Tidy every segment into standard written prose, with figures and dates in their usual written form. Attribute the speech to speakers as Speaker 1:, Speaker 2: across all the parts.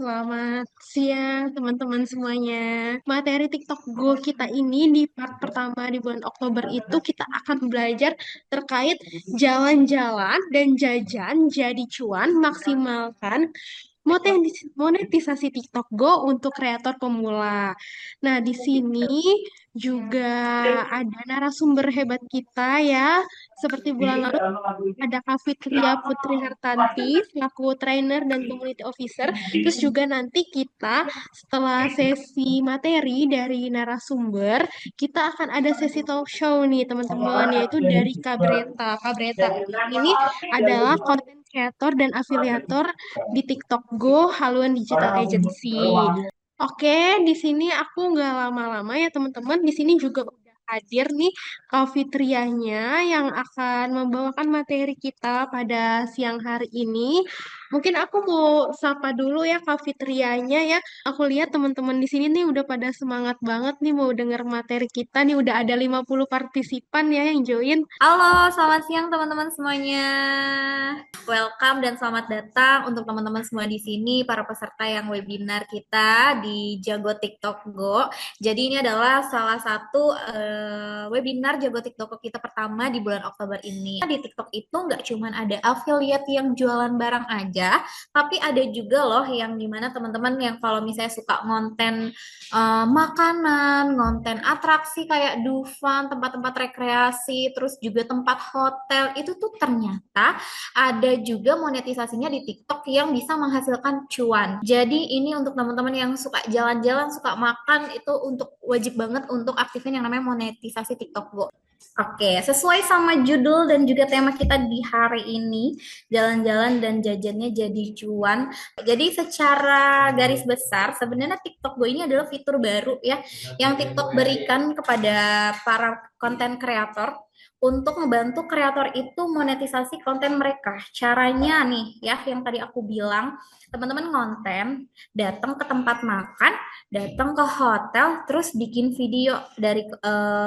Speaker 1: Selamat siang teman-teman semuanya. Materi TikTok Go kita ini di part pertama di bulan Oktober itu kita akan belajar terkait jalan-jalan dan jajan jadi cuan, maksimalkan monetisasi TikTok Go untuk kreator pemula. Nah, di sini juga ada narasumber hebat kita ya. Seperti bulan lalu ada Kak Fitria Putri Hartanti selaku trainer dan community officer. Terus juga nanti kita setelah sesi materi dari narasumber, kita akan ada sesi talk show nih teman-teman, yaitu dari Kak Breta. Kak Breta ini adalah content creator dan afiliator di TikTok Go Haluan Digital Agency. Oke, di sini aku nggak lama-lama ya teman-teman. Di sini juga udah hadir nih Kak Fitrianya yang akan membawakan materi kita pada siang hari ini. Mungkin aku mau sapa dulu ya Kak Fitrianya ya. Aku lihat teman-teman di sini nih udah pada semangat banget nih mau denger materi kita nih. Udah ada 50 partisipan ya yang join.
Speaker 2: Halo, selamat siang teman-teman semuanya. Welcome dan selamat datang untuk teman-teman semua di sini, para peserta yang webinar kita di Jago TikTok Go. Jadi ini adalah salah satu webinar Jago TikTok Go kita pertama di bulan Oktober ini. Di TikTok itu nggak cuma ada affiliate yang jualan barang aja, tapi ada juga loh yang dimana teman-teman yang kalau misalnya suka konten makanan, konten atraksi kayak Dufan, tempat-tempat rekreasi, terus juga tempat hotel, itu tuh ternyata ada juga monetisasinya di TikTok yang bisa menghasilkan cuan. Jadi ini untuk teman-teman yang suka jalan-jalan, suka makan, itu untuk wajib banget untuk aktifin yang namanya monetisasi TikTok Go. Oke, sesuai sama judul dan juga tema kita di hari ini, jalan-jalan dan jajannya jadi cuan. Jadi secara garis besar, sebenarnya TikTok Go ini adalah fitur baru ya, yang TikTok berikan kepada para konten kreator untuk membantu kreator itu monetisasi konten mereka. Caranya nih ya, yang tadi aku bilang, teman-teman konten, datang ke tempat makan, datang ke hotel, terus bikin video dari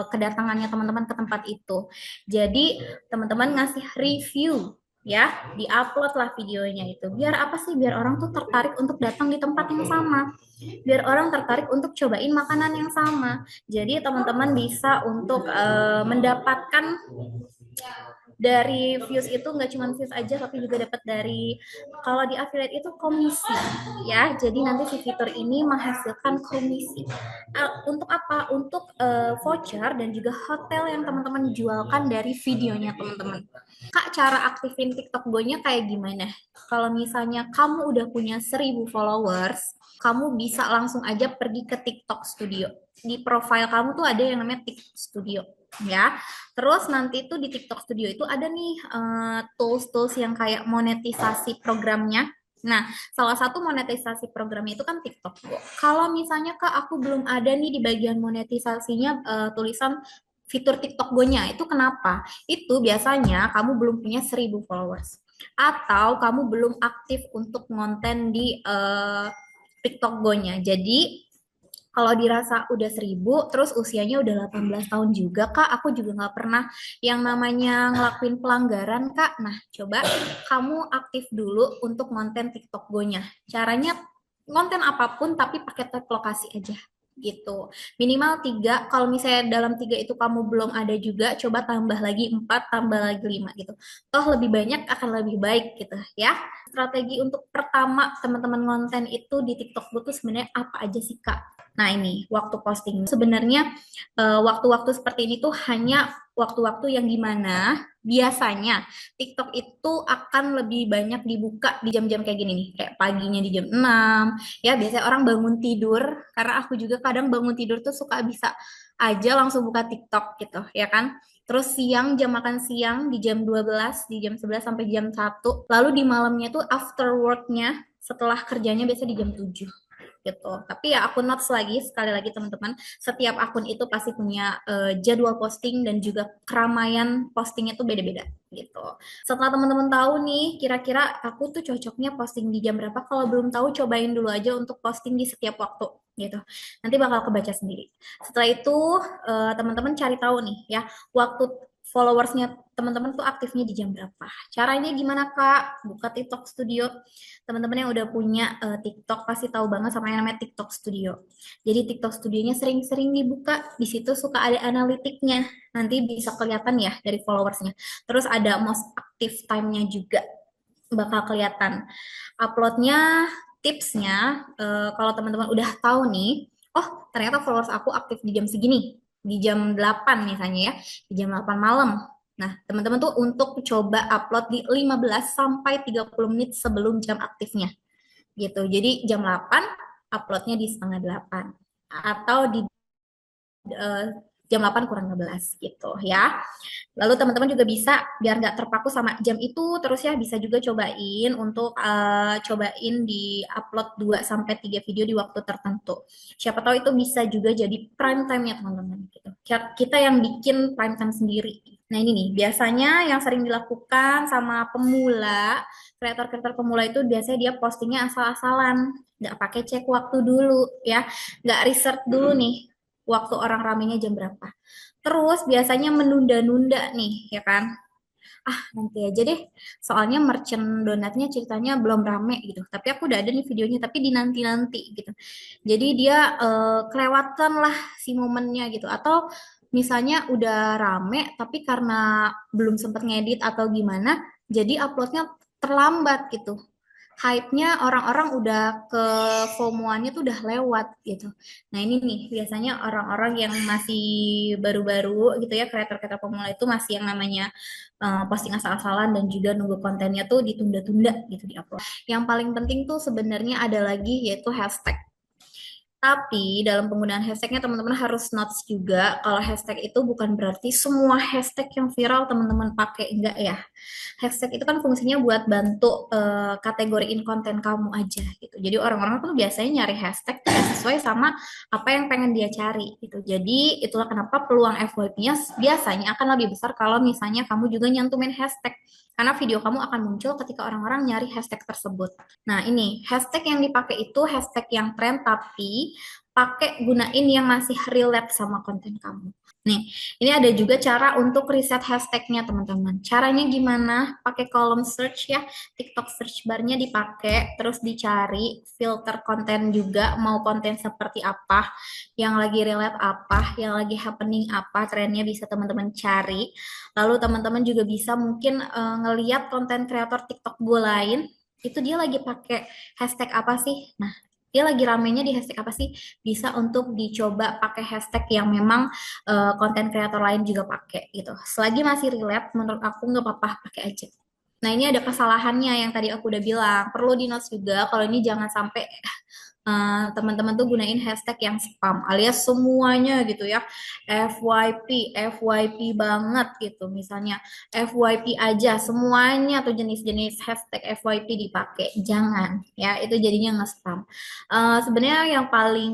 Speaker 2: kedatangannya teman-teman ke tempat itu. Jadi teman-teman ngasih review ya, diupload lah videonya itu. Biar apa sih? Biar orang tuh tertarik untuk datang di tempat yang sama. Biar orang tertarik untuk cobain makanan yang sama. Jadi teman-teman bisa untuk mendapatkan dari views itu nggak cuma views aja tapi juga dapat dari kalau di affiliate itu komisi ya, jadi nanti si fitur ini menghasilkan komisi. Untuk apa? Untuk voucher dan juga hotel yang teman-teman jualkan dari videonya teman-teman. Kak, cara aktifin TikTok Go-nya kayak gimana? Kalau misalnya kamu udah punya 1.000 followers, kamu bisa langsung aja pergi ke TikTok Studio. Di profile kamu tuh ada yang namanya TikTok Studio ya. Terus nanti tuh di TikTok Studio itu ada nih tools-tools yang kayak monetisasi programnya. Nah, salah satu monetisasi programnya itu kan TikTok Go. Kalau misalnya Kak, aku belum ada nih di bagian monetisasinya tulisan fitur TikTok Go-nya, itu kenapa? Itu biasanya kamu belum punya 1.000 followers. Atau kamu belum aktif untuk konten di TikTok Go-nya. Jadi, kalau dirasa udah 1.000, terus usianya udah 18 tahun juga, Kak, aku juga nggak pernah yang namanya ngelakuin pelanggaran, Kak. Nah, coba kamu aktif dulu untuk konten TikTok Go-nya. Caranya konten apapun, tapi pakai tag lokasi aja gitu. Minimal 3, kalau misalnya dalam 3 itu kamu belum ada juga, coba tambah lagi 4, tambah lagi 5 gitu. Toh lebih banyak akan lebih baik gitu ya. Strategi untuk pertama teman-teman konten itu di TikTok Go tuh sebenarnya apa aja sih, Kak? Nah, ini waktu posting. Sebenarnya waktu-waktu seperti ini tuh hanya waktu-waktu yang dimana biasanya TikTok itu akan lebih banyak dibuka di jam-jam kayak gini nih. Kayak paginya di jam 6. Ya, biasanya orang bangun tidur. Karena aku juga kadang bangun tidur tuh suka bisa aja langsung buka TikTok gitu, ya kan? Terus siang, jam makan siang di jam 12, di jam 11 sampai jam 1. Lalu di malamnya tuh after work-nya, setelah kerjanya biasa di jam 7 gitu. Tapi ya aku notes lagi sekali lagi teman-teman, setiap akun itu pasti punya jadwal posting dan juga keramaian postingnya tuh beda-beda gitu. Setelah teman-teman tahu nih, kira-kira aku tuh cocoknya posting di jam berapa, kalau belum tahu cobain dulu aja untuk posting di setiap waktu gitu. Nanti bakal kebaca sendiri. Setelah itu teman-teman cari tahu nih ya, waktu followersnya teman-teman tuh aktifnya di jam berapa. Caranya gimana Kak? Buka TikTok Studio. Teman-teman yang udah punya TikTok pasti tahu banget sama yang namanya TikTok Studio. Jadi TikTok Studionya sering-sering dibuka. Di situ suka ada analitiknya. Nanti bisa kelihatan ya dari followersnya. Terus ada most active time-nya juga bakal kelihatan. Uploadnya, tipsnya, kalau teman-teman udah tahu nih, oh ternyata followers aku aktif di jam segini, di jam 8 misalnya ya, di jam 8 malam. Nah, teman-teman tuh untuk coba upload di 15 sampai 30 menit sebelum jam aktifnya gitu. Jadi jam 8 uploadnya di setengah 8 atau di eh, jam 8 kurang 15 gitu ya. Lalu teman-teman juga bisa biar nggak terpaku sama jam itu terus ya bisa juga cobain untuk cobain di upload 2 sampai 3 video di waktu tertentu. Siapa tahu itu bisa juga jadi prime time-nya teman-teman gitu. Kita yang bikin prime time sendiri. Nah ini nih, biasanya yang sering dilakukan sama pemula, kreator-kreator pemula itu biasanya dia postingnya asal-asalan, nggak pakai cek waktu dulu ya, nggak research dulu nih waktu orang ramenya jam berapa. Terus biasanya menunda-nunda nih, ya kan? Ah, nanti aja deh. Soalnya merchant donatnya ceritanya belum rame gitu. Tapi aku udah ada nih videonya, tapi di nanti-nanti gitu. Jadi dia kelewatan lah si momennya gitu. Atau misalnya udah rame, tapi karena belum sempat ngedit atau gimana, jadi uploadnya terlambat gitu. Hype-nya orang-orang udah ke FOMO-annya tuh udah lewat gitu. Nah ini nih biasanya orang-orang yang masih baru-baru gitu ya kreator-kreator pemula itu masih yang namanya posting asal-asalan dan juga nunggu kontennya tuh ditunda-tunda gitu di upload. Yang paling penting tuh sebenarnya ada lagi yaitu hashtag. Tapi dalam penggunaan hashtagnya teman-teman harus notes juga kalau hashtag itu bukan berarti semua hashtag yang viral teman-teman pakai, enggak ya. Hashtag itu kan fungsinya buat bantu kategoriin konten kamu aja gitu. Jadi orang-orang tuh biasanya nyari hashtag tidak sesuai sama apa yang pengen dia cari gitu. Jadi itulah kenapa peluang FYP-nya biasanya akan lebih besar kalau misalnya kamu juga nyantumin hashtag. Karena video kamu akan muncul ketika orang-orang nyari hashtag tersebut. Nah, ini hashtag yang dipakai itu hashtag yang tren tapi pakai gunain yang masih relate sama konten kamu. Nih, ini ada juga cara untuk riset hashtagnya teman-teman. Caranya gimana? Pakai kolom search ya, TikTok search bar-nya dipakai, terus dicari filter konten juga, mau konten seperti apa, yang lagi relate apa, yang lagi happening apa, trennya bisa teman-teman cari. Lalu teman-teman juga bisa mungkin ngeliat konten kreator TikTok gue lain, itu dia lagi pakai hashtag apa sih? Nah, dia lagi ramenya di hashtag apa sih? Bisa untuk dicoba pakai hashtag yang memang konten kreator lain juga pakai gitu. Selagi masih relate, menurut aku nggak apa-apa pakai aja. Nah ini ada kesalahannya yang tadi aku udah bilang. Perlu di notes juga kalau ini jangan sampai teman-teman tuh gunain hashtag yang spam alias semuanya gitu ya. FYP, FYP banget gitu. Misalnya FYP aja semuanya tuh jenis-jenis hashtag FYP dipakai. Jangan ya, itu jadinya nge-spam. Sebenarnya yang paling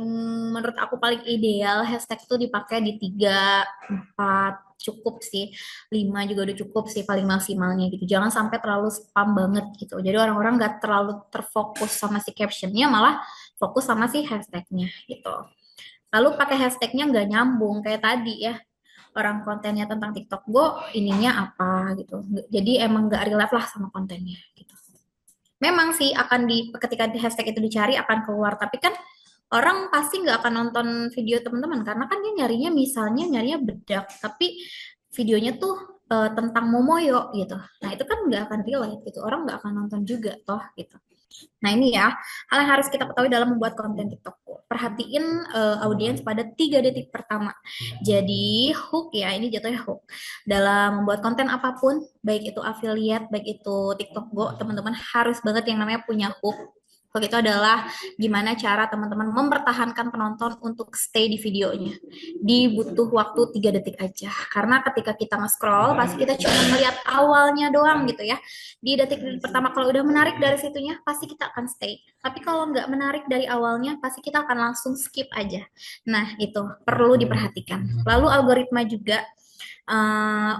Speaker 2: menurut aku paling ideal hashtag itu dipakai di 3 4 cukup sih, 5 juga udah cukup sih paling maksimalnya gitu. Jangan sampai terlalu spam banget gitu. Jadi orang-orang nggak terlalu terfokus sama si captionnya, malah fokus sama si hashtagnya gitu. Lalu pakai hashtagnya nggak nyambung kayak tadi ya, orang kontennya tentang TikTok Go ininya apa gitu. Jadi emang nggak relate lah sama kontennya gitu. Memang sih akan ketika di hashtag itu dicari akan keluar, tapi kan orang pasti nggak akan nonton video teman-teman karena kan dia nyarinya misalnya nyarinya bedak, tapi videonya tuh tentang Momoyo gitu. Nah itu kan nggak akan relate gitu, orang nggak akan nonton juga toh gitu. Nah ini ya, hal yang harus kita ketahui dalam membuat konten TikTok. Perhatiin audiens pada 3 detik pertama. Jadi hook ya, ini jatuhnya hook. Dalam membuat konten apapun, baik itu affiliate, baik itu TikTok Go, teman-teman harus banget yang namanya punya hook. Hook itu adalah gimana cara teman-teman mempertahankan penonton untuk stay di videonya. Dibutuh waktu 3 detik aja. Karena ketika kita nge-scroll, pasti kita cuma melihat awalnya doang gitu ya. Di detik pertama kalau udah menarik dari situnya pasti kita akan stay, tapi kalau nggak menarik dari awalnya pasti kita akan langsung skip aja. Nah itu perlu diperhatikan. Lalu algoritma juga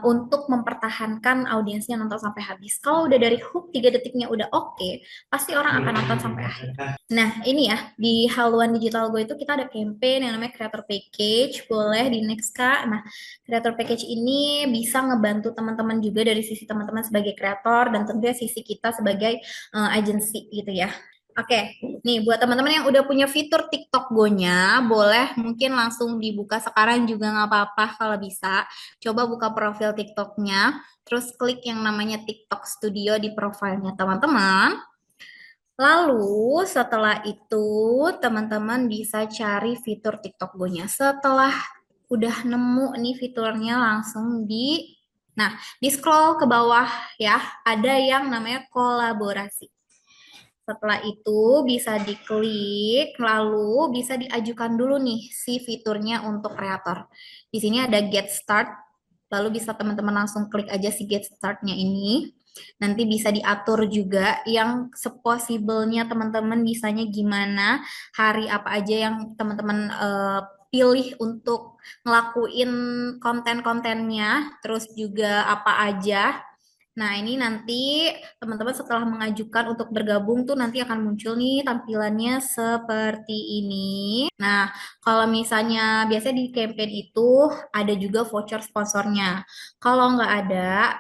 Speaker 2: untuk mempertahankan audiensnya nonton sampai habis. Kalau udah dari hook 3 detiknya udah oke, pasti orang akan nonton sampai akhir. Nah, ini ya, di Haluan Digital Go itu kita ada campaign yang namanya Creator Package. Boleh di next, Kak. Nah, Creator Package ini bisa ngebantu teman-teman juga dari sisi teman-teman sebagai kreator dan tentunya sisi kita sebagai agency gitu ya. Oke, nih buat teman-teman yang udah punya fitur TikTok Go-nya, boleh mungkin langsung dibuka sekarang juga nggak apa-apa kalau bisa. Coba buka profil TikTok-nya, terus klik yang namanya TikTok Studio di profilnya teman-teman. Lalu setelah itu teman-teman bisa cari fitur TikTok Go-nya. Setelah udah nemu nih fiturnya langsung nah, di scroll ke bawah ya, ada yang namanya kolaborasi. Setelah itu bisa diklik, lalu bisa diajukan dulu nih si fiturnya untuk kreator. Di sini ada Get Start, lalu bisa teman-teman langsung klik aja si Get Start-nya ini. Nanti bisa diatur juga yang seposibelnya teman-teman bisanya gimana, hari apa aja yang teman-teman pilih untuk ngelakuin konten-kontennya, terus juga apa aja. Nah, ini nanti teman-teman setelah mengajukan untuk bergabung tuh nanti akan muncul nih tampilannya seperti ini. Nah, kalau misalnya biasanya di campaign itu ada juga voucher sponsornya. Kalau nggak ada,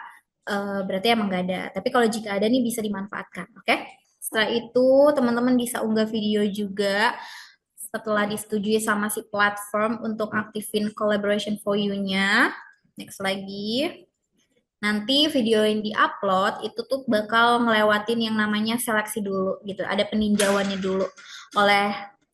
Speaker 2: berarti emang nggak ada. Tapi kalau jika ada nih bisa dimanfaatkan, oke? Setelah itu teman-teman bisa unggah video juga setelah disetujui sama si platform untuk aktifin collaboration for you-nya. Next lagi. Nanti video yang diupload itu tuh bakal ngelewatin yang namanya seleksi dulu gitu. Ada peninjauannya dulu oleh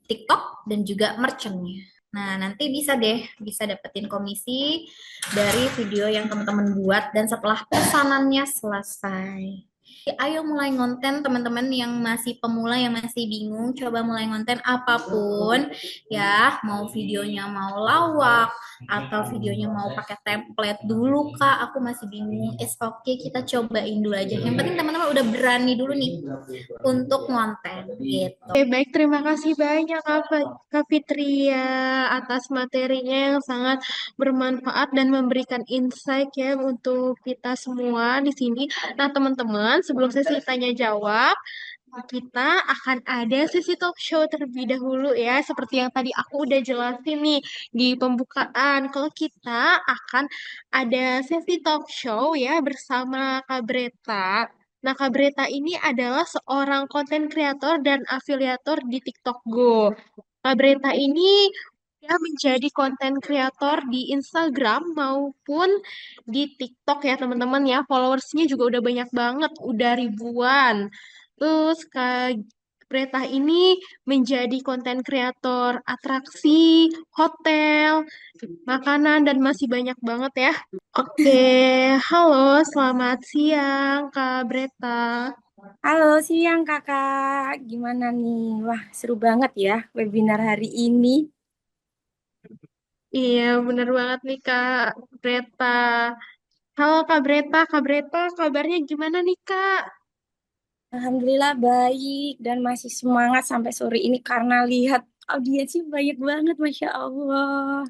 Speaker 2: TikTok dan juga merchantnya. Nah, nanti bisa deh, bisa dapetin komisi dari video yang teman-teman buat dan setelah pesanannya selesai. Ayo mulai ngonten teman-teman yang masih pemula, yang masih bingung, coba mulai ngonten apapun ya, mau videonya mau lawak atau videonya mau pakai template dulu Kak, aku masih bingung. It's okay, kita cobain dulu aja. Yang penting teman-teman udah berani dulu nih untuk ngonten gitu.
Speaker 1: Oke, baik, terima kasih banyak Kak Fitria atas materinya yang sangat bermanfaat dan memberikan insight ya untuk kita semua di sini. Nah, teman-teman, sebelum sesi tanya jawab, kita akan ada sesi talk show terlebih dahulu ya, seperti yang tadi aku udah jelasin nih di pembukaan. Kalau kita akan ada sesi talk show ya bersama Kak Breta. Nah, Kak Breta ini adalah seorang konten kreator dan afiliator di TikTok Go. Kak Breta ini ya menjadi konten kreator di Instagram maupun di TikTok ya teman-teman ya. Followersnya juga udah banyak banget, udah ribuan. Terus Kak Breta ini menjadi konten kreator atraksi, hotel, makanan, dan masih banyak banget ya. Oke, halo, selamat siang Kak Breta.
Speaker 3: Halo, siang kakak. Gimana nih? Wah, seru banget ya webinar hari ini.
Speaker 1: Iya, bener banget nih Kak Breta. Halo Kak Breta, kabarnya gimana nih Kak?
Speaker 3: Alhamdulillah baik dan masih semangat sampai sore ini karena lihat audiensnya banyak banget, Masya Allah.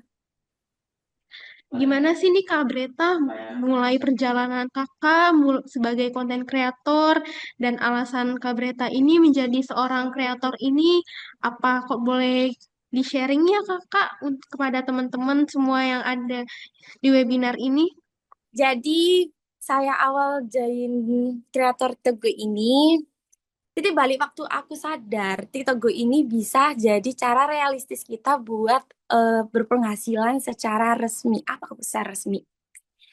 Speaker 1: Gimana sih nih Kak Breta mulai perjalanan Kakak sebagai konten kreator dan alasan Kak Breta ini menjadi seorang kreator ini apa kok boleh di-sharing ya Kakak untuk kepada teman-teman semua yang ada di webinar ini?
Speaker 3: Jadi, saya awal join kreator Teguh ini, jadi balik waktu aku sadar, TikTok Go ini bisa jadi cara realistis kita buat berpenghasilan secara resmi. Apa besar resmi?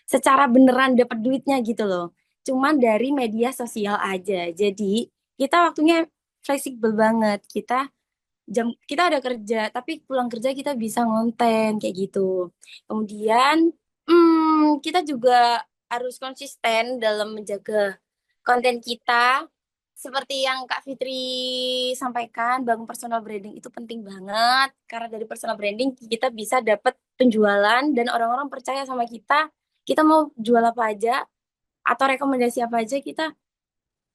Speaker 3: Secara beneran dapat duitnya gitu loh. Cuman dari media sosial aja. Jadi kita waktunya fleksibel banget. Kita ada kerja, tapi pulang kerja kita bisa ngonten kayak gitu. Kemudian kita juga harus konsisten dalam menjaga konten kita. Seperti yang Kak Fitri sampaikan, bangun personal branding itu penting banget. Karena dari personal branding kita bisa dapat penjualan dan orang-orang percaya sama kita. Kita mau jual apa aja atau rekomendasi apa aja kita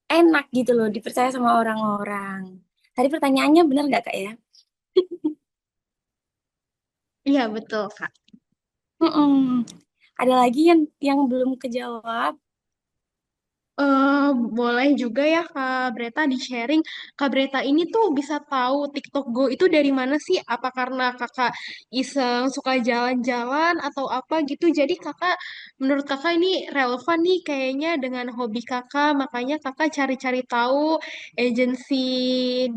Speaker 3: enak gitu loh, dipercaya sama orang-orang. Tadi pertanyaannya benar nggak Kak ya?
Speaker 1: Iya betul Kak.
Speaker 3: Mm-mm. Ada lagi yang belum kejawab?
Speaker 1: Eh, boleh juga ya Kak Breta di-sharing. Kak Breta ini tuh bisa tahu TikTok Go itu dari mana sih? Apa karena kakak iseng suka jalan-jalan atau apa gitu? Jadi kakak, menurut kakak ini relevan nih kayaknya dengan hobi kakak. Makanya kakak cari-cari tahu agensi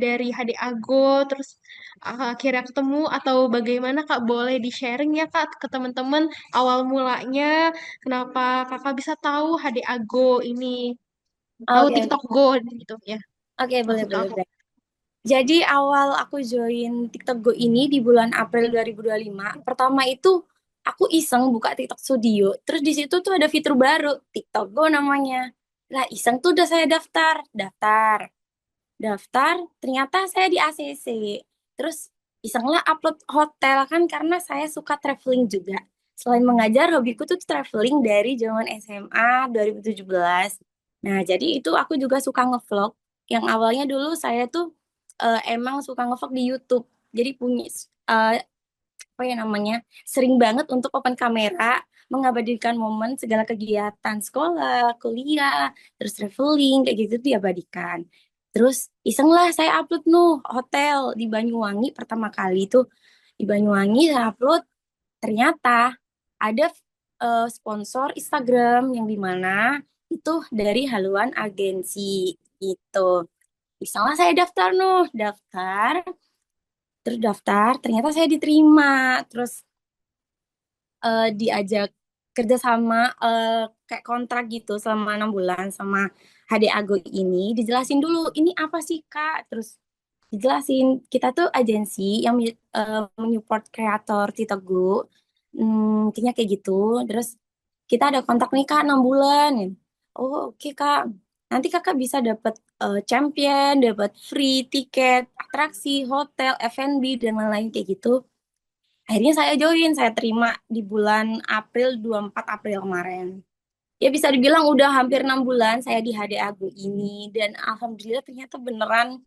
Speaker 1: dari HD Ago, terus akhirnya ketemu atau bagaimana Kak? Boleh di-sharing ya Kak ke teman-teman awal mulanya. Kenapa kakak bisa tahu HD Ago ini? Tahu
Speaker 3: Oke,
Speaker 1: TikTok Go gitu ya,
Speaker 3: oke, boleh,
Speaker 1: maksud
Speaker 3: boleh,
Speaker 1: aku.
Speaker 3: boleh. Jadi awal aku join TikTok Go ini di bulan April 2025. Pertama itu aku iseng buka TikTok Studio. Terus di situ tuh ada fitur baru, TikTok Go namanya. Lah iseng tuh udah saya daftar. Ternyata saya di ACC. Terus isenglah upload hotel kan karena saya suka traveling juga. Selain mengajar, hobiku tuh traveling dari zaman SMA 2017. Nah, jadi itu aku juga suka ngevlog. Yang awalnya dulu saya tuh emang suka ngevlog di YouTube. Jadi punya eh, apa ya namanya, sering banget untuk open kamera, mengabadikan momen segala kegiatan sekolah, kuliah, terus traveling, kayak gitu diabadikan. Terus iseng lah saya upload hotel di Banyuwangi pertama kali tuh. Di Banyuwangi saya upload, ternyata ada sponsor Instagram yang dimana itu dari haluan agensi gitu. Iseng lah saya daftar daftar, terus daftar, ternyata saya diterima. Terus diajak kerja sama, kayak kontrak gitu selama 6 bulan sama HD Ago ini. Dijelasin dulu ini apa sih Kak, terus dijelasin kita tuh agensi yang menyupport kreator Titogu. Intinya kayak gitu. Terus kita ada kontrak nih Kak 6 bulan. Oh oke Kak, nanti Kakak bisa dapat champion, dapat free tiket atraksi hotel, F&B dan lain-lain kayak gitu. Akhirnya saya join, saya terima di bulan April, 24 April kemarin. Ya bisa dibilang udah hampir 6 bulan saya di HD Agu ini. Dan Alhamdulillah ternyata beneran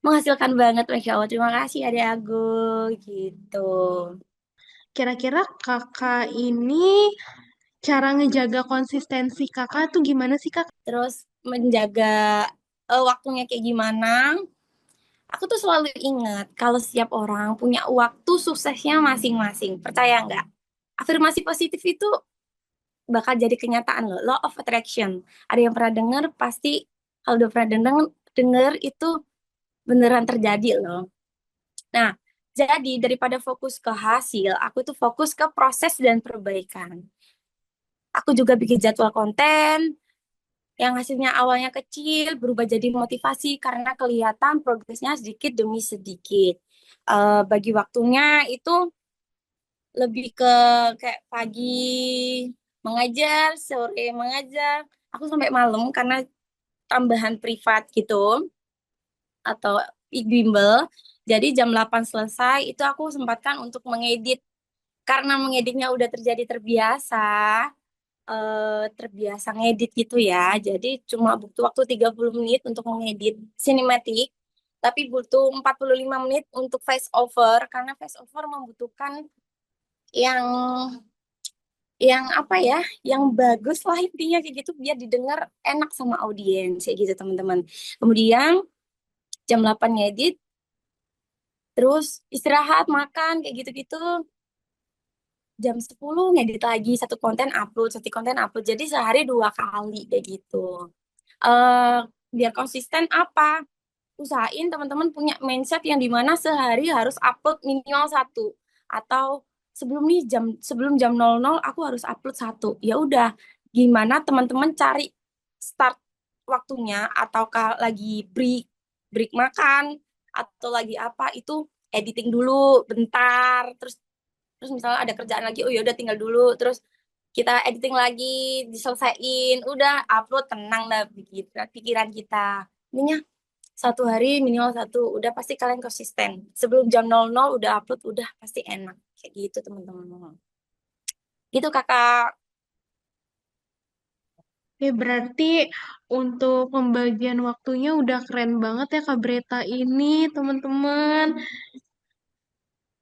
Speaker 3: menghasilkan banget. Masya Allah, terima kasih HD Agu gitu.
Speaker 1: Kira-kira kakak ini cara ngejaga konsistensi kakak tuh gimana sih kak?
Speaker 3: Terus menjaga waktunya kayak gimana. Aku tuh selalu ingat kalau setiap orang punya waktu suksesnya masing-masing. Percaya nggak? Afirmasi positif itu bakal jadi kenyataan loh. Law of attraction. Ada yang pernah dengar pasti, kalau udah pernah denger itu beneran terjadi loh. Nah, jadi daripada fokus ke hasil, aku tuh fokus ke proses dan perbaikan. Aku juga bikin jadwal konten yang hasilnya awalnya kecil berubah jadi motivasi karena kelihatan progresnya sedikit demi sedikit. Bagi waktunya itu lebih ke kayak pagi mengajar, sore mengajar, aku sampai malam karena tambahan privat gitu atau bimbel. Jadi jam 8 selesai itu aku sempatkan untuk mengedit karena mengeditnya udah terjadi terbiasa ngedit gitu ya. Jadi cuma butuh waktu 30 menit untuk mengedit sinematik, tapi butuh 45 menit untuk voice over karena voice over membutuhkan yang apa ya, yang bagus lah intinya kayak gitu biar didengar enak sama audiens kayak gitu teman-teman. Kemudian jam 8 ngedit, terus istirahat, makan kayak gitu-gitu. Jam 10 ngedit lagi satu konten upload. Jadi sehari 2 kali kayak gitu. eh Biar konsisten apa? Usahain teman-teman punya mindset yang dimana sehari harus upload minimal satu, atau sebelum jam 00 aku harus upload satu. Ya udah, gimana teman-teman cari start waktunya, ataukah lagi break break makan atau lagi apa itu, editing dulu bentar, terus terus misalnya ada kerjaan lagi, oh ya udah tinggal dulu, terus kita editing lagi, diselesain, udah upload, tenang lah pikiran kita. Ininya satu hari minimal satu, udah pasti kalian konsisten. Sebelum jam 00 udah upload, udah pasti enak. Kayak gitu teman-teman. Gitu kakak.
Speaker 1: Berarti untuk pembagian waktunya udah keren banget ya Kak Breta ini, teman-teman.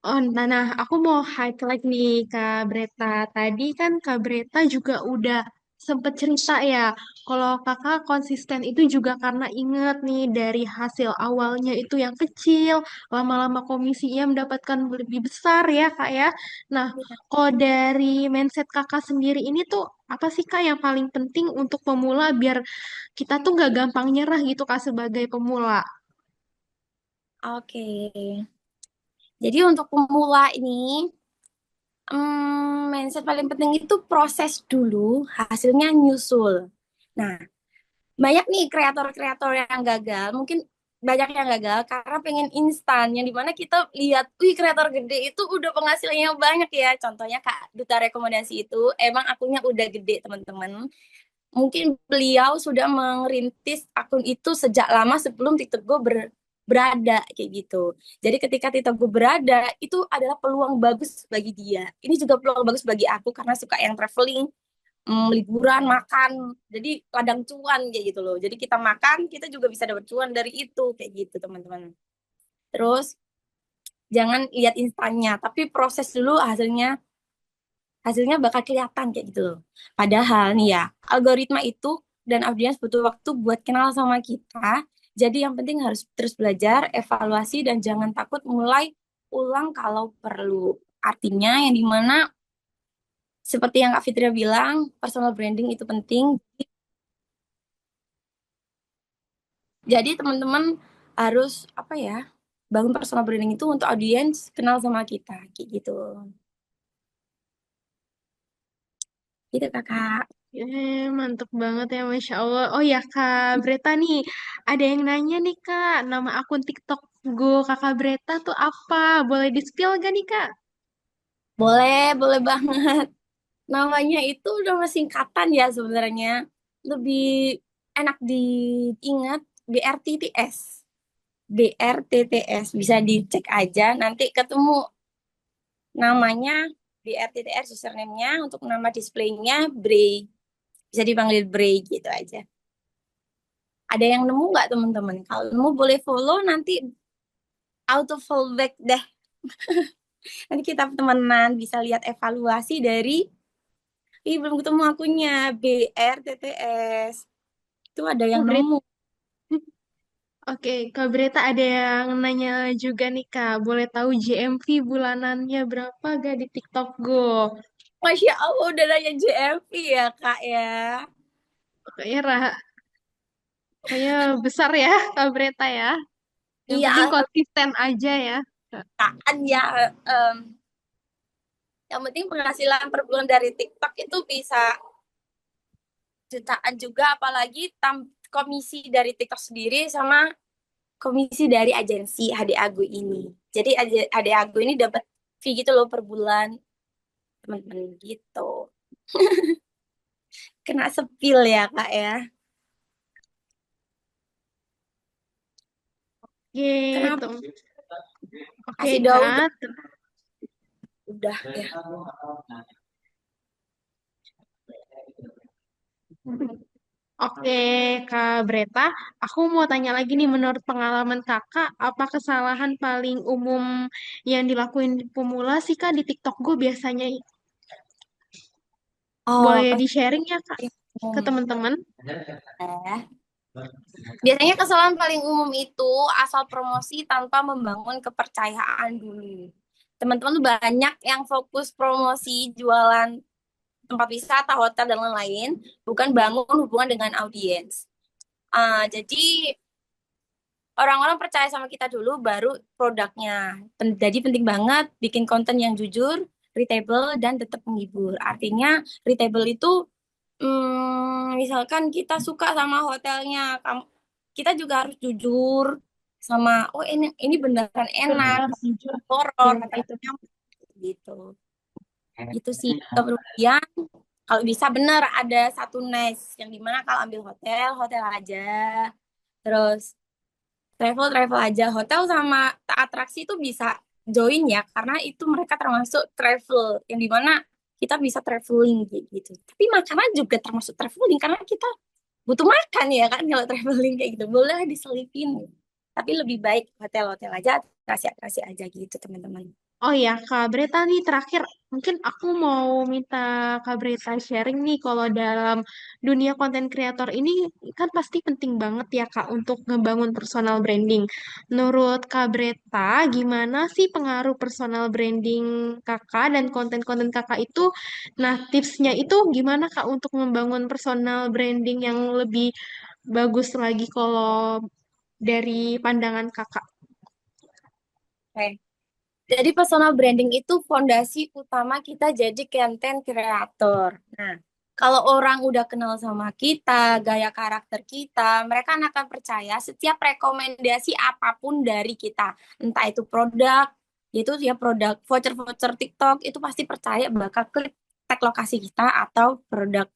Speaker 1: Oh, nah, aku mau highlight nih Kak Breta. Tadi kan Kak Breta juga udah sempet cerita ya, kalau kakak konsisten itu juga karena inget nih dari hasil awalnya itu yang kecil, lama-lama komisinya mendapatkan lebih besar ya Kak ya. Nah, kalau dari mindset kakak sendiri ini tuh apa sih Kak yang paling penting untuk pemula biar kita tuh nggak gampang nyerah gitu Kak sebagai pemula?
Speaker 3: Oke. Jadi untuk pemula ini, mindset paling penting itu proses dulu, hasilnya nyusul. Nah, banyak nih kreator-kreator yang gagal, mungkin banyak yang gagal karena pengen instan, yang dimana kita lihat, wih kreator gede itu udah penghasilannya banyak ya. Contohnya Kak Duta Rekomendasi itu, emang akunnya udah gede teman-teman. Mungkin beliau sudah merintis akun itu sejak lama sebelum TikTok Go berada kayak gitu. Jadi ketika TikTok Go berada, itu adalah peluang bagus bagi dia. Ini juga peluang bagus bagi aku karena suka yang traveling, liburan, makan. Jadi ladang cuan kayak gitu loh. Jadi kita makan, kita juga bisa dapat cuan dari itu kayak gitu, teman-teman. Terus jangan lihat instannya, tapi proses dulu hasilnya bakal kelihatan kayak gitu loh. Padahal nih ya, algoritma itu dan audiens butuh waktu buat kenal sama kita. Jadi yang penting harus terus belajar, evaluasi, dan jangan takut mulai ulang kalau perlu. Artinya yang dimana seperti yang Kak Fitria bilang, personal branding itu penting. Jadi teman-teman harus apa ya, bangun personal branding itu untuk audiens kenal sama kita, kayak gitu. Gitu kakak.
Speaker 1: Mantep banget ya, Masya Allah. Oh ya, Kak Breta nih, ada yang nanya nih, Kak, nama akun TikTok Go Kakak Breta tuh apa? Boleh di-spill gak nih, Kak?
Speaker 3: Boleh banget. Namanya itu udah singkatan ya sebenarnya. Lebih enak diingat BRTTS. BRTTS. Bisa dicek aja. Nanti ketemu namanya BRTTS username-nya. Untuk nama displaynya Bray. Bisa dipanggil Bray gitu aja. Ada yang nemu nggak teman-teman? Kalau nemu boleh follow, nanti auto follow back deh. Nanti kita temenan bisa lihat evaluasi dari belum ketemu akunnya BRTTS. Itu ada yang
Speaker 1: Oh,
Speaker 3: nemu.
Speaker 1: Oke, Kak Breta ada yang nanya juga nih, Kak. Boleh tahu JMV bulanannya berapa gak di TikTok Go?
Speaker 3: Masya Allah udah nanya JMP ya Kak ya.
Speaker 1: Kayaknya, kayaknya besar ya, Kak Breta ya. Yang
Speaker 3: Iya
Speaker 1: penting konsisten aja ya.
Speaker 3: alhamdulillah ya. em, yang penting penghasilan per bulan dari TikTok itu bisa jutaan juga. Apalagi komisi dari TikTok sendiri sama komisi dari agensi HD Agu ini. Jadi HD Agu ini dapat fee gitu loh per bulan teman-teman gitu. Kena sepil ya Kak ya.
Speaker 1: Gitu.
Speaker 3: Kenapa
Speaker 1: Oke,
Speaker 3: kasih Daud
Speaker 1: Kak.
Speaker 3: udah ya.
Speaker 1: Oke, Kak Breta, aku mau tanya lagi nih, menurut pengalaman kakak, apa kesalahan paling umum yang dilakuin pemula sih Kak di TikTok Go biasanya?
Speaker 3: Oh,
Speaker 1: Boleh di-sharing ya Kak ke teman-teman?
Speaker 3: eh. Biasanya kesalahan paling umum itu asal promosi tanpa membangun kepercayaan dulu. Teman-teman tuh banyak yang fokus promosi jualan tempat wisata, hotel, dan lain-lain, bukan bangun hubungan dengan audiens. Jadi orang-orang percaya sama kita dulu, baru produknya. Jadi penting banget bikin konten yang jujur, readable, dan tetap menghibur. Artinya readable itu misalkan kita suka sama hotelnya, kita juga harus jujur sama, oh ini beneran enak,
Speaker 1: Benar, jujur.
Speaker 3: horor,
Speaker 1: Ya, itu.
Speaker 3: katanya gitu. Itu sih. Kemudian kalau bisa bener ada satu nice yang dimana kalau ambil hotel, hotel aja. Terus travel aja. Hotel sama atraksi itu bisa join ya, karena itu mereka termasuk travel yang dimana kita bisa traveling gitu. Tapi makanan juga termasuk traveling karena kita butuh makan ya kan kalau traveling kayak gitu. Boleh diselipin. Tapi lebih baik hotel-hotel aja, atraksi-atraksi aja gitu teman-teman.
Speaker 1: Oh ya, Kak Breta nih terakhir, mungkin aku mau minta Kak Breta sharing nih kalau dalam dunia konten kreator ini kan pasti penting banget ya Kak untuk ngebangun personal branding. Menurut Kak Breta, gimana sih pengaruh personal branding Kakak dan konten-konten Kakak itu? Nah, tipsnya itu gimana Kak untuk membangun personal branding yang lebih bagus lagi kalau dari pandangan Kakak?
Speaker 3: Oke. Jadi personal branding itu fondasi utama kita jadi content creator. Nah, kalau orang udah kenal sama kita, gaya karakter kita, mereka akan percaya setiap rekomendasi apapun dari kita. Entah itu produk, yaitu ya produk voucher-voucher TikTok, itu pasti percaya bakal klik tag lokasi kita atau produk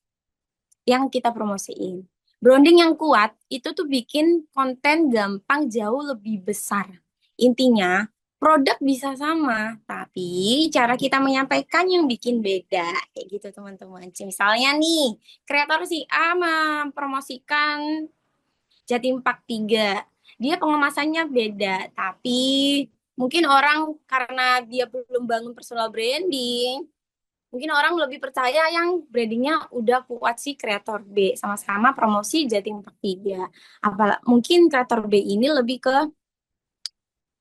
Speaker 3: yang kita promosiin. Branding yang kuat itu tuh bikin konten gampang jauh lebih besar. Intinya, produk bisa sama, tapi cara kita menyampaikan yang bikin beda. Kayak gitu teman-teman. Misalnya nih, kreator si A mempromosikan Jatim Park 3. Dia pengemasannya beda, tapi mungkin orang karena dia belum bangun personal branding, mungkin orang lebih percaya yang brandingnya udah kuat si kreator B, sama-sama promosi Jatim Park 3. Mungkin kreator B ini lebih ke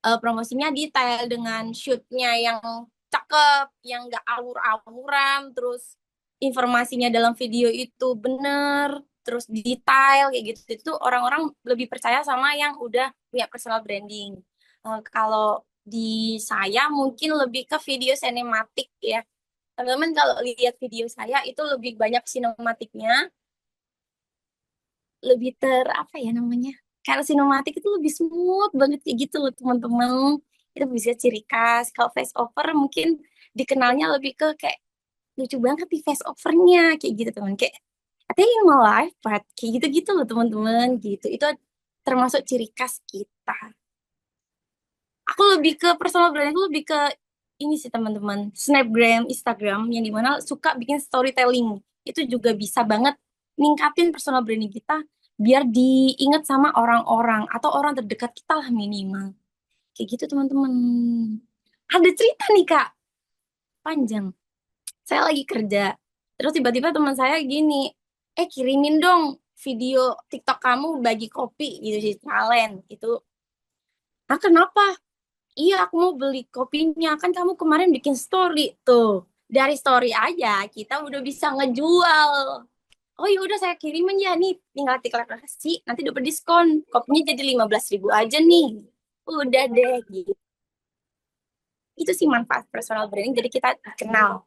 Speaker 3: promosinya detail dengan shootnya yang cakep, yang nggak awur-awuran, terus informasinya dalam video itu bener, terus detail kayak gitu. Itu orang-orang lebih percaya sama yang udah punya personal branding. Kalau di saya mungkin lebih ke video sinematik ya. Teman-teman kalau lihat video saya itu lebih banyak sinematiknya, lebih apa ya namanya? Kalau sinematik itu lebih smooth banget kayak gitu loh teman-teman. Itu bisa ciri khas. Kalau face over mungkin dikenalnya lebih ke kayak lucu banget di face overnya kayak gitu teman. Kayak I think in my life, but kayak gitu-gitu loh teman-teman gitu. Itu termasuk ciri khas kita. Aku lebih ke personal branding, aku lebih ke ini sih teman-teman, Snapgram, Instagram yang dimana suka bikin storytelling. Itu juga bisa banget ningkatin personal branding kita biar diingat sama orang-orang atau orang terdekat kita lah minimal. Kayak gitu teman-teman. Ada cerita nih Kak, panjang. Saya lagi kerja, terus tiba-tiba teman saya gini, kirimin dong video TikTok kamu bagi kopi gitu sih, talent gitu. Ah kenapa? Iya, aku mau beli kopinya. Kan kamu kemarin bikin story tuh. Dari story aja kita udah bisa ngejual. Oh ya udah saya kirimin ya nih. Tinggal deklarasi, nanti dapat diskon. Kopinya jadi 15.000 aja nih. Udah deh gitu. Itu sih manfaat personal branding. Jadi kita kenal.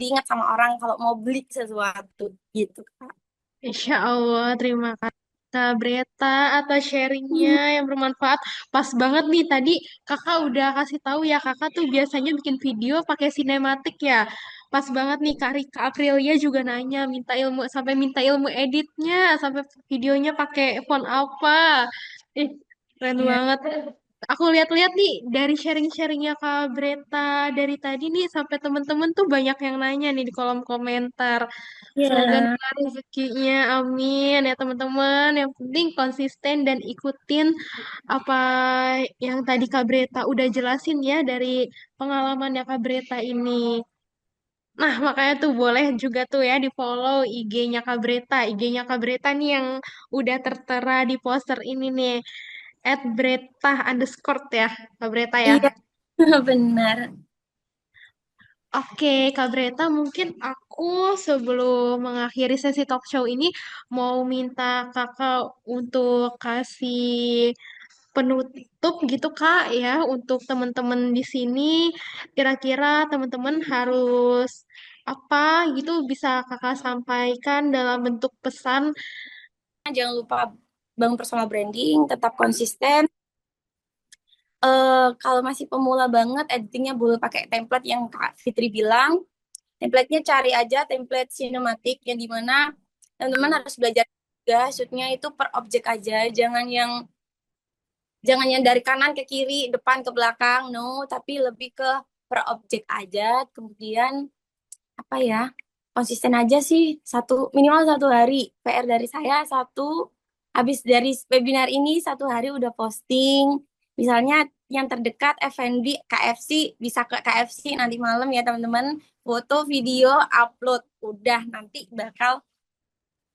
Speaker 3: Diingat sama orang kalau mau beli sesuatu gitu, Kak.
Speaker 1: Insya Allah, terima kasih Kak Breta atas sharingnya yang bermanfaat. Pas banget nih tadi kakak udah kasih tahu ya kakak tuh biasanya bikin video pakai sinematik ya. Pas banget nih Kak Rika Aprilia juga nanya minta ilmu sampai minta ilmu editnya sampai videonya pakai font apa. Ih, keren
Speaker 3: Iya.
Speaker 1: banget. Aku lihat-lihat nih dari sharing-sharingnya Kak Breta dari tadi nih sampai temen-temen tuh banyak yang nanya nih di kolom komentar. Semoga
Speaker 3: Iya.
Speaker 1: nambah rezekinya, amin ya teman-teman. Yang penting konsisten dan ikutin apa yang tadi Kak Breta udah jelasin ya dari pengalamannya Kak Breta ini. Nah, makanya tuh boleh juga tuh ya di follow IG-nya Kak Breta. IG-nya Kak Breta nih yang udah tertera di poster ini nih. @breta__ ya, Kak Breta ya.
Speaker 3: Iya, benar.
Speaker 1: Oke, Kak Breta, mungkin aku sebelum mengakhiri sesi talk show ini mau minta kakak untuk kasih penutup gitu Kak ya untuk teman-teman di sini. Kira-kira teman-teman harus apa gitu bisa kakak sampaikan dalam bentuk pesan.
Speaker 3: Jangan lupa bangun personal branding, tetap konsisten. Kalau masih pemula banget, editingnya boleh pakai template yang Kak Fitri bilang. Template-nya cari aja template sinematik yang dimana teman-teman harus belajar juga shootnya itu per objek aja, jangan yang dari kanan ke kiri, depan ke belakang, no, tapi lebih ke per objek aja. Kemudian apa ya? Konsisten aja sih, minimal 1 hari. PR dari saya satu, habis dari webinar ini 1 hari udah posting. Misalnya yang terdekat F&B KFC, bisa ke KFC nanti malam ya teman-teman. Foto, video, upload. Udah nanti bakal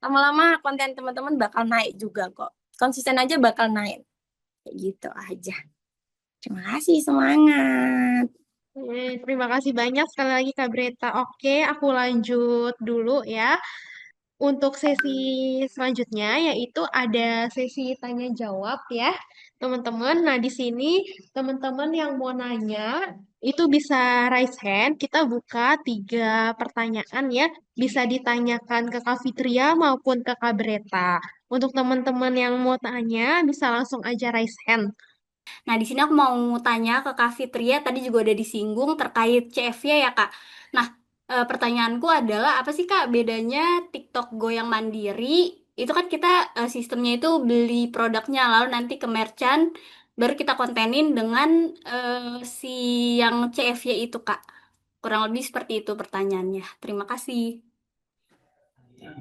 Speaker 3: lama-lama konten teman-teman bakal naik juga kok. Konsisten aja bakal naik. Kayak gitu aja. Terima kasih, semangat.
Speaker 1: Terima kasih banyak sekali lagi Kak Breta. Oke, aku lanjut dulu ya. Untuk sesi selanjutnya yaitu ada sesi tanya jawab ya, teman-teman. Nah, di sini teman-teman yang mau nanya itu bisa raise hand. Kita buka 3 pertanyaan ya. Bisa ditanyakan ke Kak Fitria maupun ke Kak Breta. Untuk teman-teman yang mau tanya bisa langsung aja raise hand.
Speaker 4: Nah, di sini aku mau tanya ke Kak Fitria, tadi juga udah disinggung terkait CF-nya ya, Kak. Nah, pertanyaanku adalah apa sih, Kak, bedanya TikTok Go yang mandiri? Itu kan kita sistemnya itu beli produknya, lalu nanti ke merchant, baru kita kontenin dengan si yang CF-nya itu, Kak. Kurang lebih seperti itu pertanyaannya. Terima kasih.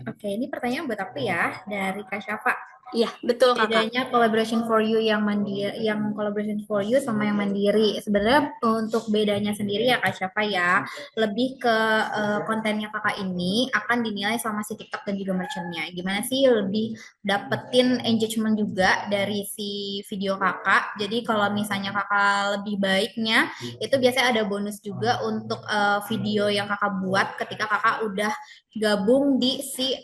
Speaker 2: Oke, ini pertanyaan buat aku ya dari Kak Syafa.
Speaker 4: Iya, betul, Kakak.
Speaker 2: Bedanya collaboration for you yang mandiri, yang collaboration for you sama yang mandiri. Sebenarnya untuk bedanya sendiri ya Kak Syafa ya, lebih ke kontennya kakak ini akan dinilai sama si TikTok dan juga merchantnya. Gimana sih lebih dapetin engagement juga dari si video kakak. Jadi kalau misalnya kakak lebih baiknya, itu biasanya ada bonus juga untuk video yang kakak buat ketika kakak udah gabung di si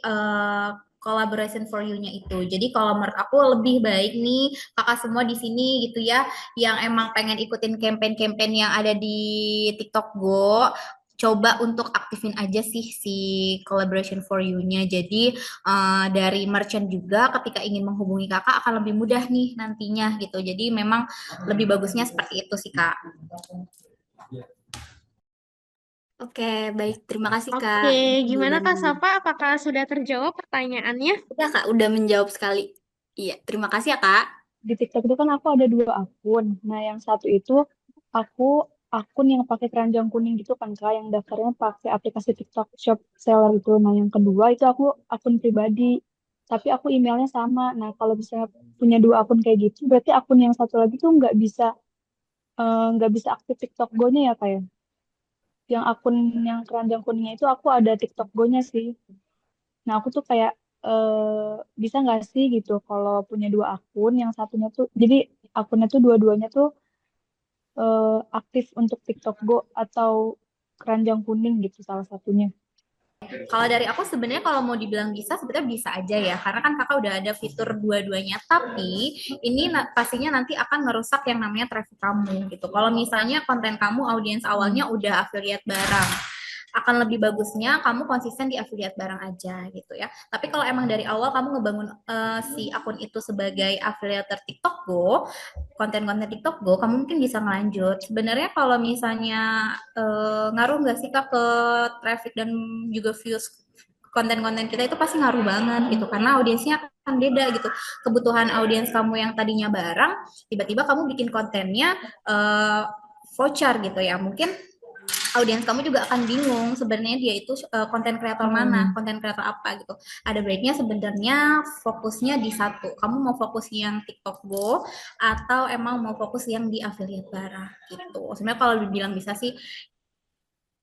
Speaker 2: collaboration for you-nya itu. Jadi kalau menurut aku lebih baik nih kakak semua di sini gitu ya, yang emang pengen ikutin campaign-campaign yang ada di TikTok Go, coba untuk aktifin aja sih si collaboration for you-nya. Jadi dari merchant juga ketika ingin menghubungi kakak akan lebih mudah nih nantinya gitu. Jadi memang lebih bagusnya seperti itu sih Kak.
Speaker 4: Oke, baik. Terima kasih, Kak.
Speaker 1: Oke,
Speaker 4: Itu
Speaker 1: gimana
Speaker 4: udah
Speaker 1: Kak Safa? Apakah sudah terjawab pertanyaannya?
Speaker 4: Udah, Kak, udah menjawab sekali. Iya, terima kasih ya, Kak.
Speaker 5: Di TikTok itu kan aku ada 2 akun. Nah, yang satu itu aku akun yang pakai keranjang kuning gitu kan, Kak, yang daftarnya pakai aplikasi TikTok Shop Seller itu. Nah, yang kedua itu aku akun pribadi, tapi aku emailnya sama. Nah, kalau misalnya punya 2 akun kayak gitu, berarti akun yang satu lagi tuh nggak bisa aktif TikTok Go-nya ya, Kak ya? Yang akun yang keranjang kuningnya itu aku ada TikTok Go-nya sih. Nah, aku tuh kayak bisa nggak sih gitu kalau punya 2 akun, yang satunya tuh, jadi akunnya tuh dua-duanya tuh aktif untuk TikTok Go atau keranjang kuning gitu salah satunya.
Speaker 2: Kalau dari aku sebenarnya kalau mau dibilang bisa sebenarnya bisa aja ya karena kan kakak udah ada fitur dua-duanya tapi ini pastinya nanti akan merusak yang namanya traffic kamu gitu. Kalau misalnya konten kamu audiens awalnya udah affiliate barang akan lebih bagusnya kamu konsisten di affiliate barang aja gitu ya. Tapi kalau emang dari awal kamu ngebangun si akun itu sebagai affiliator TikTok Go, konten-konten TikTok Go, kamu mungkin bisa ngelanjut. Sebenarnya kalau misalnya ngaruh nggak sih Kak ke traffic dan juga views konten-konten kita itu pasti ngaruh banget gitu karena audiensnya kan beda gitu. Kebutuhan audiens kamu yang tadinya barang, tiba-tiba kamu bikin kontennya voucher gitu ya. Mungkin audiens kamu juga akan bingung sebenarnya dia itu konten kreator mana, konten kreator apa gitu. Ada baiknya sebenarnya fokusnya di satu. Kamu mau fokus yang TikTok Go atau emang mau fokus yang di affiliate barang gitu. Sebenarnya kalau dibilang bisa sih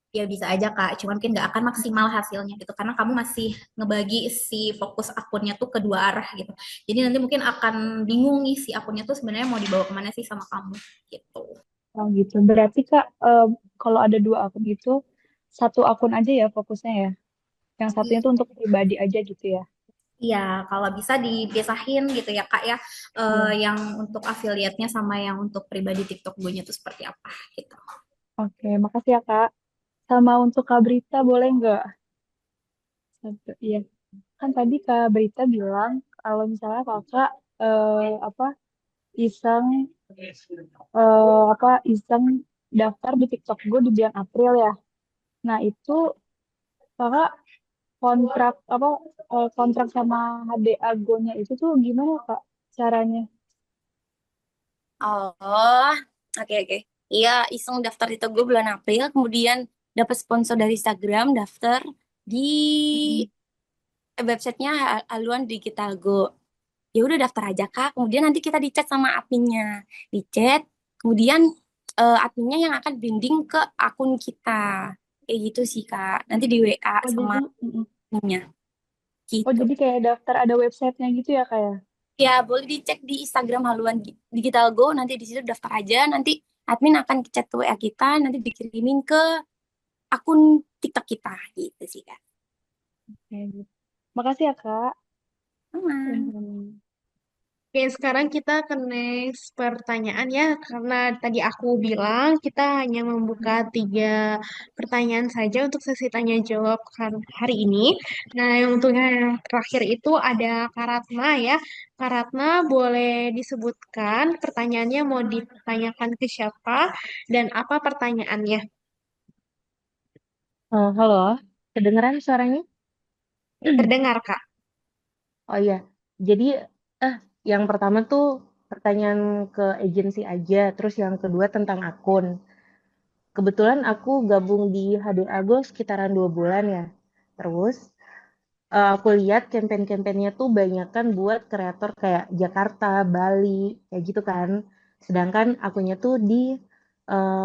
Speaker 2: ya bisa aja Kak, cuman mungkin nggak akan maksimal hasilnya gitu karena kamu masih ngebagi si fokus akunnya tuh ke dua arah gitu. Jadi nanti mungkin akan bingung nih si akunnya tuh sebenarnya mau dibawa kemana sih sama kamu gitu.
Speaker 5: Oh gitu. Berarti Kak, kalau ada 2 akun gitu, satu akun aja ya fokusnya ya. Yang satunya tuh untuk pribadi aja gitu ya.
Speaker 2: Iya, kalau bisa dipisahin gitu ya Kak ya,
Speaker 5: Iya.
Speaker 2: yang untuk affiliate-nya sama yang untuk pribadi TikTok Go-nya itu seperti apa gitu.
Speaker 5: Oke, makasih ya Kak. Sama untuk Kak Brita boleh nggak? Iya. Kan tadi Kak Brita bilang kalau misalnya Kakak apa iseng iseng daftar di TikTok Go di bulan April ya. Nah, itu Kakak kontrak sama HDA Go-nya itu tuh gimana Kak caranya?
Speaker 3: Oh, oke oke. Iya, iseng daftar di Togo bulan April, kemudian dapat sponsor dari Instagram, daftar di websitenya Haluan Digital Go. Ya udah daftar aja Kak. Kemudian nanti kita dicat sama adminnya, dichat. Kemudian adminnya yang akan bimbing ke akun kita. Kayak gitu sih, Kak. Nanti di WA
Speaker 5: Oh
Speaker 3: sama
Speaker 5: jadi, mm-mm.
Speaker 3: adminnya.
Speaker 5: Oh
Speaker 3: Gitu.
Speaker 5: jadi kayak daftar ada websitenya gitu ya kayak?
Speaker 3: Ya, boleh dicek di Instagram Haluan Digital Go. Nanti di situ daftar aja. Nanti admin akan chat ke WA kita. Nanti dikirimin ke akun TikTok kita. Gitu sih, Kak.
Speaker 5: Kayak gitu. Makasih ya Kak.
Speaker 3: Sama.
Speaker 5: Info-nya.
Speaker 1: Oke, sekarang kita ke next pertanyaan ya, karena tadi aku bilang kita hanya membuka 3 pertanyaan saja untuk sesi tanya jawab hari ini. Nah, yang untuk yang terakhir itu ada Karatna ya. Karatna boleh disebutkan pertanyaannya mau ditanyakan ke siapa dan apa pertanyaannya?
Speaker 6: Halo, kedengeran suaranya?
Speaker 1: Terdengar, Kak.
Speaker 6: Oh iya, jadi eh yang pertama tuh pertanyaan ke agensi aja, terus yang kedua tentang akun. Kebetulan aku gabung di HDA Go sekitaran 2 bulan ya. Terus aku lihat campaign-campaignnya tuh banyak kan buat kreator kayak Jakarta, Bali, kayak gitu kan. Sedangkan akunnya tuh di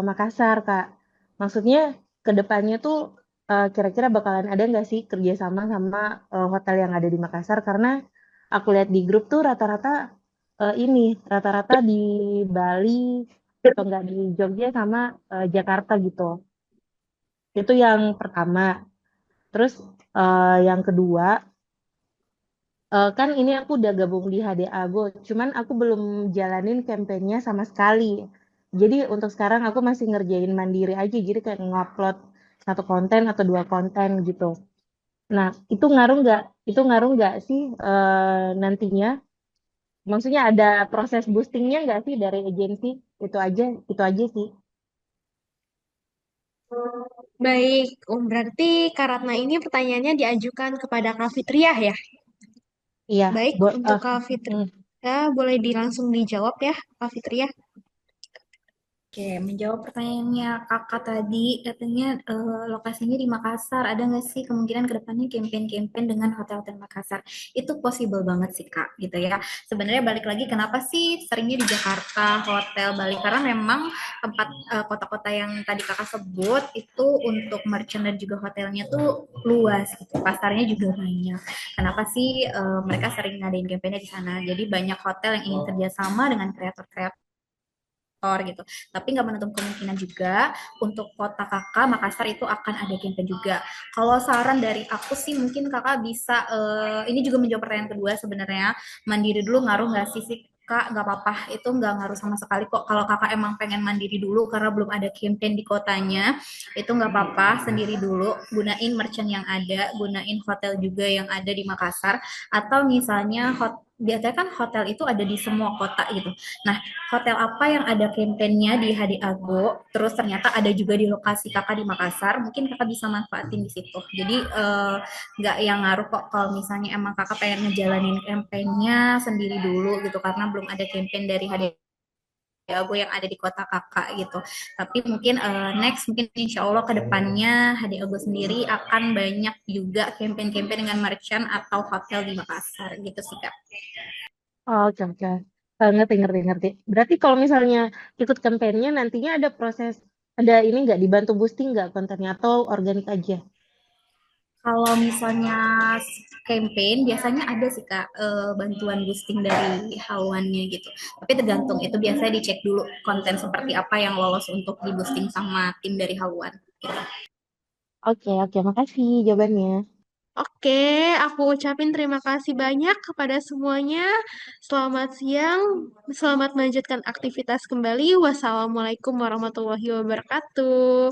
Speaker 6: Makassar, Kak. Maksudnya ke depannya tuh kira-kira bakalan ada nggak sih kerjasama sama hotel yang ada di Makassar? Karena aku lihat di grup tuh rata-rata di Bali atau enggak di Jogja sama Jakarta gitu. Itu yang pertama. Terus yang kedua, kan ini aku udah gabung di HDA Go, cuman aku belum jalanin kampanyenya sama sekali. Jadi untuk sekarang aku masih ngerjain mandiri aja, jadi kayak ngupload 1 konten atau 2 konten gitu. Nah, itu ngaruh nggak sih nantinya? Maksudnya ada proses boostingnya nggak sih dari agensi? Itu aja sih.
Speaker 1: Baik, berarti Karatna ini pertanyaannya diajukan kepada Kak Fitriah ya?
Speaker 6: Iya,
Speaker 1: Baik, untuk Kak
Speaker 6: mm,
Speaker 1: Fitriah boleh langsung dijawab ya, Kak Fitriah.
Speaker 2: Oke, menjawab pertanyaannya kakak tadi, katanya lokasinya di Makassar. Ada nggak sih kemungkinan ke depannya campaign-campaign dengan hotel-hotel Makassar? Itu possible banget sih kak, gitu ya. Sebenarnya balik lagi, kenapa sih seringnya di Jakarta, hotel Bali? Karena memang tempat kota-kota yang tadi kakak sebut itu untuk merchant dan juga hotelnya tuh luas gitu. Pasarnya juga banyak. Kenapa sih mereka sering ngadain campaignnya di sana? Jadi banyak hotel yang ingin kerjasama dengan kreator-kreator gitu. Tapi nggak menutup kemungkinan juga untuk kota kakak Makassar itu akan ada campaign juga. Kalau saran dari aku sih mungkin kakak bisa ini juga menjawab pertanyaan kedua sebenarnya, mandiri dulu ngaruh nggak sih kak? Nggak apa-apa, itu nggak ngaruh sama sekali kok. Kalau kakak emang pengen mandiri dulu karena belum ada campaign di kotanya, itu nggak apa-apa, sendiri dulu, gunain merchant yang ada, gunain hotel juga yang ada di Makassar, atau misalnya biasanya kan hotel itu ada di semua kota gitu. Nah, hotel apa yang ada kampanyenya di HD Ago, terus ternyata ada juga di lokasi kakak di Makassar, mungkin kakak bisa manfaatin di situ. Jadi nggak yang ngaruh kok kalau misalnya emang kakak pengen ngejalanin kampanyenya sendiri dulu gitu, karena belum ada campaign dari HD Ago yang ada di kota kakak gitu. Tapi mungkin next, mungkin insya Allah ke depannya HD Ago sendiri akan banyak juga campaign-campaign dengan merchant atau hotel di Makassar gitu sih kak.
Speaker 6: Oh, oke, oke. Ngerti, ngerti, ngerti. Berarti kalau misalnya ikut kampanyenya nantinya ada ini nggak dibantu boosting nggak kontennya atau organik aja?
Speaker 2: Kalau misalnya campaign biasanya ada sih kak bantuan boosting dari haluannya gitu. Tapi tergantung itu biasanya dicek dulu konten seperti apa yang lolos untuk di boosting sama tim dari haluan.
Speaker 6: Oke, oke. Makasih jawabannya.
Speaker 1: Oke, aku ucapin terima kasih banyak kepada semuanya. Selamat siang, selamat melanjutkan aktivitas kembali. Wassalamualaikum warahmatullahi wabarakatuh.